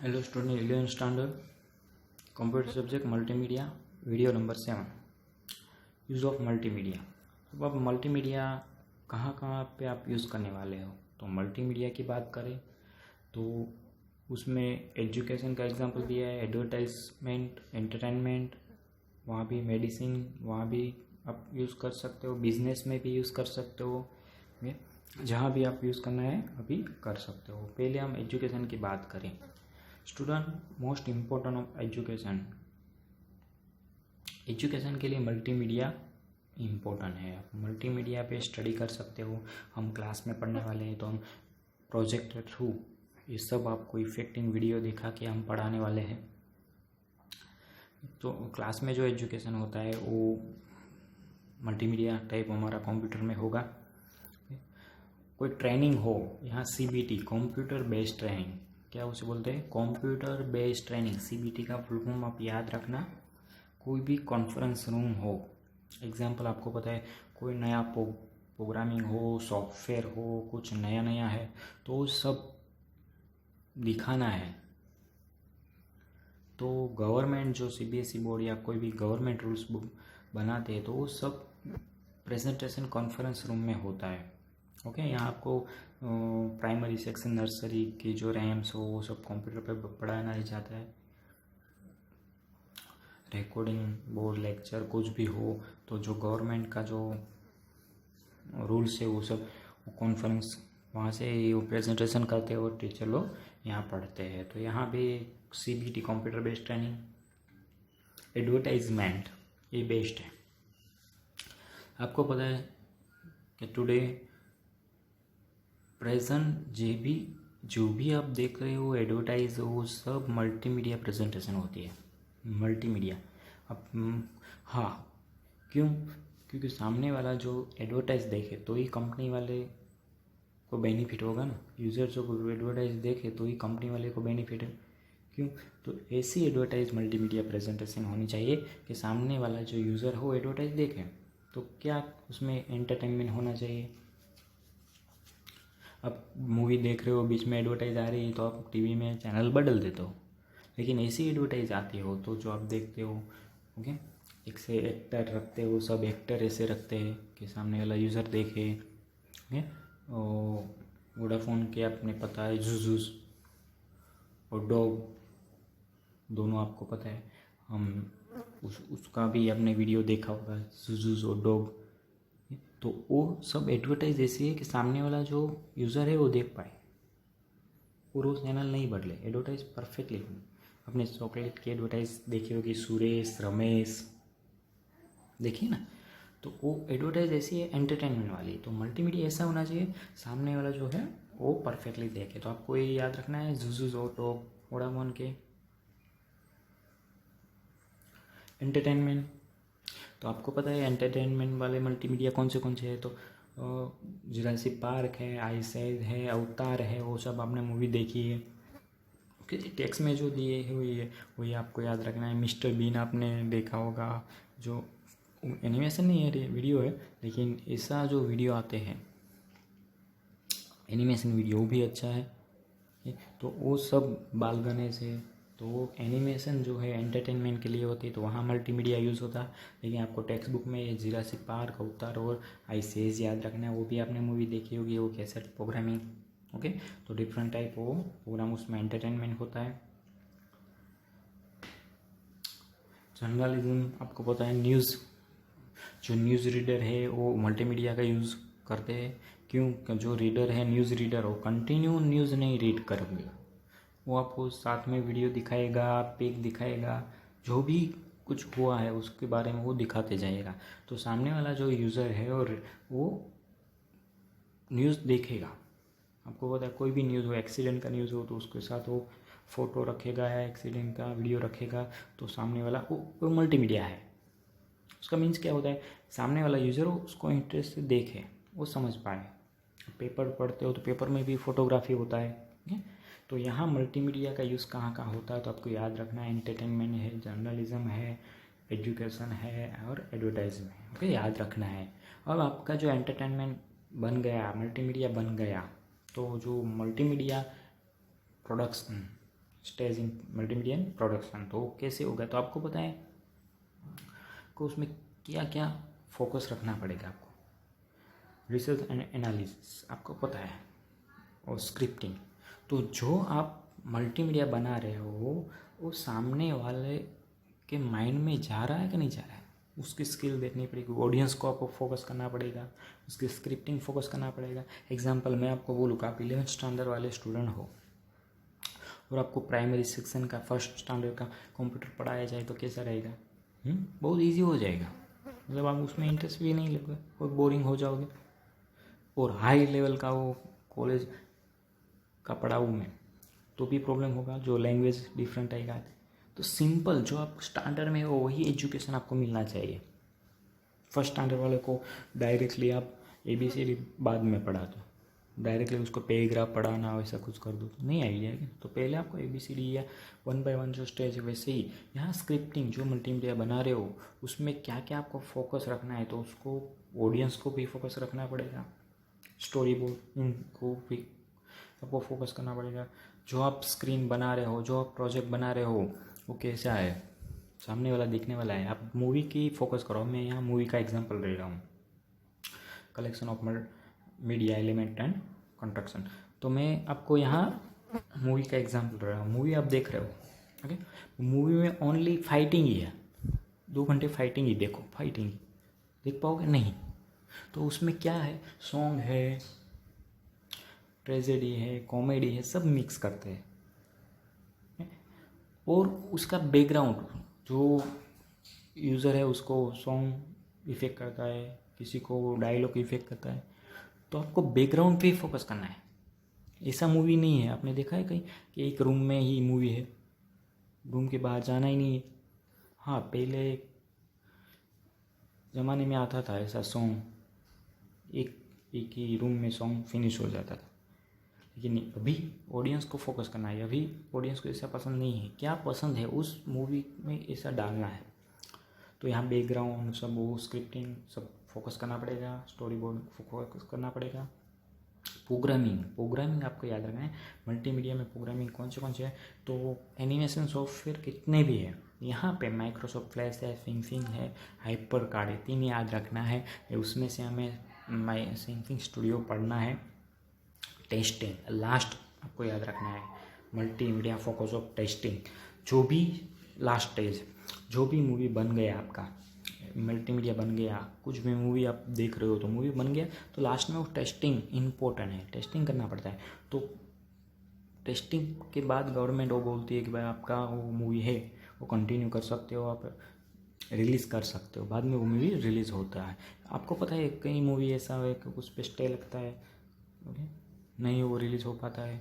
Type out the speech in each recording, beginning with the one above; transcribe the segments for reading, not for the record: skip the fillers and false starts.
Hello student, 11th standard computer subject multimedia, video number 7, use of multimedia. अब आप multimedia कहाँ कहाँ पे आप यूज़ करने वाले हो, तो मल्टीमीडिया की बात करें तो उसमें एजुकेशन का एग्जांपल दिया है, एडवर्टाइजमेंट, एंटरटेनमेंट, वहाँ भी मेडिसिन, वहाँ भी आप यूज़ कर सकते हो, बिजनेस में भी यूज़ कर सकते हो, जहाँ भी आप यूज़ करना है अभी कर सकते हो। पहले हम एजुकेशन की बात करें। Student, most important of education के लिए मल्टीमीडिया इम्पोर्टेंट है। आप मल्टीमीडिया पे स्टडी कर सकते हो। हम क्लास में पढ़ने वाले हैं तो हम प्रोजेक्ट के थ्रू ये सब आपको इफेक्टिंग वीडियो दिखा के हम पढ़ाने वाले हैं। तो क्लास में जो एजुकेशन होता है वो मल्टीमीडिया टाइप हमारा कंप्यूटर में होगा। कोई ट्रेनिंग हो, यहाँ CBT कंप्यूटर बेस्ड ट्रेनिंग, क्या उसे बोलते हैं, कंप्यूटर बेस्ड ट्रेनिंग। CBT का फुल फॉर्म आप याद रखना। कोई भी कॉन्फ्रेंस रूम हो, एग्जांपल आपको पता है कोई नया प्रोग्रामिंग हो, सॉफ्टवेयर हो, कुछ नया नया है तो सब दिखाना है। तो गवर्नमेंट जो CBSE बोर्ड या कोई भी गवर्नमेंट रूल्स बुक बनाते हैं तो वो सब प्रेजेंटेशन कॉन्फ्रेंस रूम में होता है। ओके, यहाँ आपको प्राइमरी सेक्शन, नर्सरी की जो रैम्स हो वो सब कंप्यूटर पे पढ़ाना जाता है। रिकॉर्डिंग, बोर्ड लेक्चर कुछ भी हो तो जो गवर्नमेंट का जो रूल्स है वो सब कॉन्फ्रेंस वहाँ से वो प्रेजेंटेशन करते हैं और टीचर लोग यहाँ पढ़ते हैं। तो यहाँ भी CBT computer based training. Advertisement ये बेस्ड है। आपको पता है कि टुडे प्रेजेंट जो भी आप देख रहे हो एडवर्टाइज, वो सब मल्टीमीडिया प्रेजेंटेशन होती है। मल्टीमीडिया अब हाँ, क्योंकि सामने वाला जो एडवर्टाइज देखे तो ही कंपनी वाले को बेनिफिट होगा ना। यूज़र जो एडवर्टाइज देखे तो ही कंपनी वाले को बेनिफिट है। क्यों? तो ऐसी एडवर्टाइज मल्टीमीडिया प्रेजेंटेशन होनी चाहिए कि सामने वाला जो यूज़र हो एडवर्टाइज देखे तो क्या उसमें एंटरटेनमेंट होना चाहिए। अब मूवी देख रहे हो, बीच में एडवर्टाइज आ रही है तो आप टीवी में चैनल बदल देते हो, लेकिन ऐसी एडवर्टाइज आती हो तो जो आप देखते हो, ओके, एक से एक्टर रखते हो, सब एक्टर ऐसे रखते हैं कि सामने वाला यूज़र देखे। और वोडाफोन के आपने पता है जुजूस और डॉग, दोनों आपको पता है। हम उसका भी आपने वीडियो देखा होगा, जुजूस और डॉग। तो वो सब एडवर्टाइज ऐसी है कि सामने वाला जो यूज़र है वो देख पाए और वो चैनल नहीं बदले। एडवर्टाइज परफेक्टली हो। अपने चॉकलेट की एडवर्टाइज देखी होगी, सुरेश, रमेश, देखिए ना। तो वो एडवर्टाइज ऐसी है एंटरटेनमेंट वाली। तो मल्टीमीडिया ऐसा होना चाहिए सामने वाला जो है वो परफेक्टली देखे। तो आपको ये याद रखना है, जुजूस और डॉग वोडाफोन के। एंटरटेनमेंट तो आपको पता है एंटरटेनमेंट वाले मल्टीमीडिया कौन से है। तो जुरासिक पार्क है, आइस एज है, अवतार है, वो सब आपने मूवी देखी है। ओके, टेक्स्ट में जो दिए हुई है वही आपको याद रखना है। मिस्टर बीन आपने देखा होगा, जो एनिमेशन नहीं है, वीडियो है, लेकिन ऐसा जो वीडियो आते हैं एनिमेशन वीडियो वो भी अच्छा है। तो वो सब बाल गणेश है, तो वो एनिमेशन जो है एंटरटेनमेंट के लिए होती है, तो वहाँ मल्टीमीडिया यूज़ होता है। लेकिन आपको टेक्स्ट बुक में ये जुरासिक पार्क, अवतार और आइस याद रखना है। वो भी आपने मूवी देखी होगी, वो कैसेट प्रोग्रामिंग। ओके, तो डिफरेंट टाइप वो प्रोग्राम, उसमें एंटरटेनमेंट होता है। जर्नलिज्म आपको पता है, न्यूज़, जो न्यूज़ रीडर है वो मल्टीमीडिया का यूज़ करते हैं। क्यों? जो रीडर है, न्यूज़ रीडर, वो कंटिन्यू न्यूज़ नहीं रीड करेंगे, वो आपको साथ में वीडियो दिखाएगा, पिक दिखाएगा, जो भी कुछ हुआ है उसके बारे में वो दिखाते जाएगा। तो सामने वाला जो यूज़र है और वो न्यूज़ देखेगा। आपको पता है कोई भी न्यूज़ हो, एक्सीडेंट का न्यूज़ हो तो उसके साथ वो फ़ोटो रखेगा या एक्सीडेंट का वीडियो रखेगा। तो सामने वाला वो मल्टीमीडिया है। उसका मीन्स क्या होता है, सामने वाला यूज़र हो उसको इंटरेस्ट से देखे, वो समझ पाए। पेपर पढ़ते हो तो पेपर में भी फोटोग्राफी होता है। तो यहाँ मल्टीमीडिया का यूज़ कहाँ कहाँ होता है तो आपको याद रखना है। एंटरटेनमेंट है, जर्नलिज्म है, एजुकेशन है और एडवर्टाइजमेंट। ओके, याद रखना है। अब आपका जो एंटरटेनमेंट बन गया, मल्टीमीडिया बन गया, तो जो multimedia production stage in multimedia in production. तो कैसे होगा, तो आपको पता है कि उसमें क्या क्या फोकस रखना पड़ेगा आपको। रिसर्च एंड एनालिसिस आपको पता है, और स्क्रिप्टिंग। तो जो आप मल्टीमीडिया बना रहे हो वो सामने वाले के माइंड में जा रहा है कि नहीं जा रहा है, उसकी स्किल देखनी पड़ेगी। ऑडियंस को आपको फोकस करना पड़ेगा, उसकी स्क्रिप्टिंग फोकस करना पड़ेगा। एग्जांपल मैं आपको बोलूँ कि आप 11th स्टैंडर्ड वाले स्टूडेंट हो और आपको प्राइमरी सेक्शन का फर्स्ट स्टैंडर्ड का कंप्यूटर पढ़ाया जाए तो कैसा रहेगा? बहुत इजी हो जाएगा, मतलब आप उसमें इंटरेस्ट भी नहीं लगेगा और बोरिंग हो जाओगे। और हाई लेवल का वो कॉलेज का पढ़ाऊँ मैं तो भी प्रॉब्लम होगा, जो लैंग्वेज डिफरेंट आएगा। तो सिंपल जो आप स्टैंडर्ड में हो वही एजुकेशन आपको मिलना चाहिए। फर्स्ट स्टैंडर्ड वाले को डायरेक्टली आप ABCD बाद में पढ़ा दो, डायरेक्टली उसको पैराग्राफ पढ़ाना वैसा कुछ कर दो तो नहीं आइडिया है। तो पहले आपको ABCD या 1 by 1 जो स्टेज है वैसे ही यहाँ स्क्रिप्टिंग जो मल्टीमीडिया बना रहे हो उसमें क्या क्या आपको फोकस रखना है, तो उसको ऑडियंस को भी फोकस रखना पड़ेगा, स्टोरी बोर्ड इनको भी आपको फोकस करना पड़ेगा। जो आप स्क्रीन बना रहे हो, जो आप प्रोजेक्ट बना रहे हो वो कैसा है, सामने वाला देखने वाला है। आप मूवी की फोकस करो, मैं यहाँ मूवी का एग्जांपल ले रहा हूँ, collection of media element and construction. तो मैं आपको यहाँ मूवी का एग्जांपल दे रहा हूँ। मूवी आप देख रहे हो, ओके, मूवी में ओनली फाइटिंग ही है, 2 घंटे फाइटिंग ही देखो, फाइटिंग देख पाओगे नहीं। तो उसमें क्या है, सॉन्ग है, ट्रेजेडी है, कॉमेडी है, सब मिक्स करते हैं। और उसका बैकग्राउंड जो यूज़र है उसको सॉन्ग इफेक्ट करता है, किसी को डायलॉग इफेक्ट करता है। तो आपको बैकग्राउंड पे ही फोकस करना है। ऐसा मूवी नहीं है, आपने देखा है कहीं कि एक रूम में ही मूवी है, रूम के बाहर जाना ही नहीं है। हाँ, पहले ज़माने में आता था ऐसा सॉन्ग, एक ही रूम में सॉन्ग फिनिश हो जाता था। लेकिन अभी ऑडियंस को फोकस करना है, अभी ऑडियंस को ऐसा पसंद नहीं है, क्या पसंद है उस मूवी में ऐसा डालना है। तो यहाँ बैकग्राउंड सब, वो स्क्रिप्टिंग सब फोकस करना पड़ेगा, स्टोरी बोर्ड फोकस करना पड़ेगा। प्रोग्रामिंग आपको याद रखना है। मल्टीमीडिया में प्रोग्रामिंग कौन से है, तो एनिमेशन सॉफ्टवेयर कितने भी है यहाँ पे, माइक्रोसॉफ्ट फ्लैश है, सिंफिंग है, हाइपर कार्ड है, 3 याद रखना है। उसमें से हमें सिंफिंग स्टूडियो पढ़ना है। टेस्टिंग लास्ट आपको याद रखना है, मल्टीमीडिया फोकस ऑफ टेस्टिंग। जो भी लास्ट स्टेज, जो भी मूवी बन गया आपका, मल्टीमीडिया बन गया, कुछ भी मूवी आप देख रहे हो तो मूवी बन गया, तो लास्ट में वो टेस्टिंग इम्पोर्टेंट है, टेस्टिंग करना पड़ता है। तो टेस्टिंग के बाद गवर्नमेंट वो बोलती है कि भाई आपका वो मूवी है वो कंटिन्यू कर सकते हो, आप रिलीज़ कर सकते हो। बाद में वो मूवी रिलीज़ होता है। आपको पता है कई मूवी ऐसा है कि उस पर स्टे लगता है, ओके, नहीं वो रिलीज़ हो पाता है,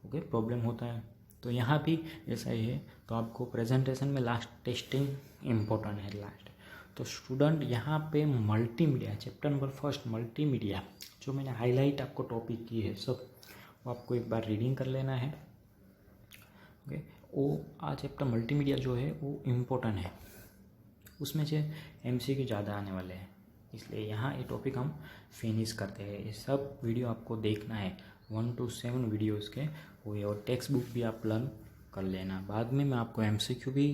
ओके, प्रॉब्लम होता है। तो यहाँ भी ऐसा ही है। तो आपको प्रेजेंटेशन में लास्ट टेस्टिंग इम्पोर्टेंट है लास्ट। तो स्टूडेंट यहाँ पे मल्टीमीडिया चैप्टर नंबर 1 मल्टीमीडिया जो मैंने हाईलाइट आपको टॉपिक की है सब, वो आपको एक बार रीडिंग कर लेना है, ओके। वो आज चैप्टर मल्टीमीडिया जो है वो इम्पोर्टेंट है, उसमें से MCQ ज़्यादा आने वाले हैं, इसलिए यहाँ ये टॉपिक हम फिनिश करते हैं। ये सब वीडियो आपको देखना है, 1 to 7 वीडियोज़ के हुए, और टेक्स्ट बुक भी आप लर्न कर लेना। बाद में मैं आपको MCQ भी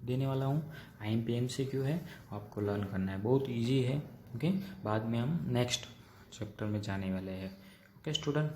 देने वाला हूँ, IMP MCQ है, आपको लर्न करना है, बहुत इजी है, ओके। बाद में हम नेक्स्ट चैप्टर में जाने वाले हैं, ओके स्टूडेंट।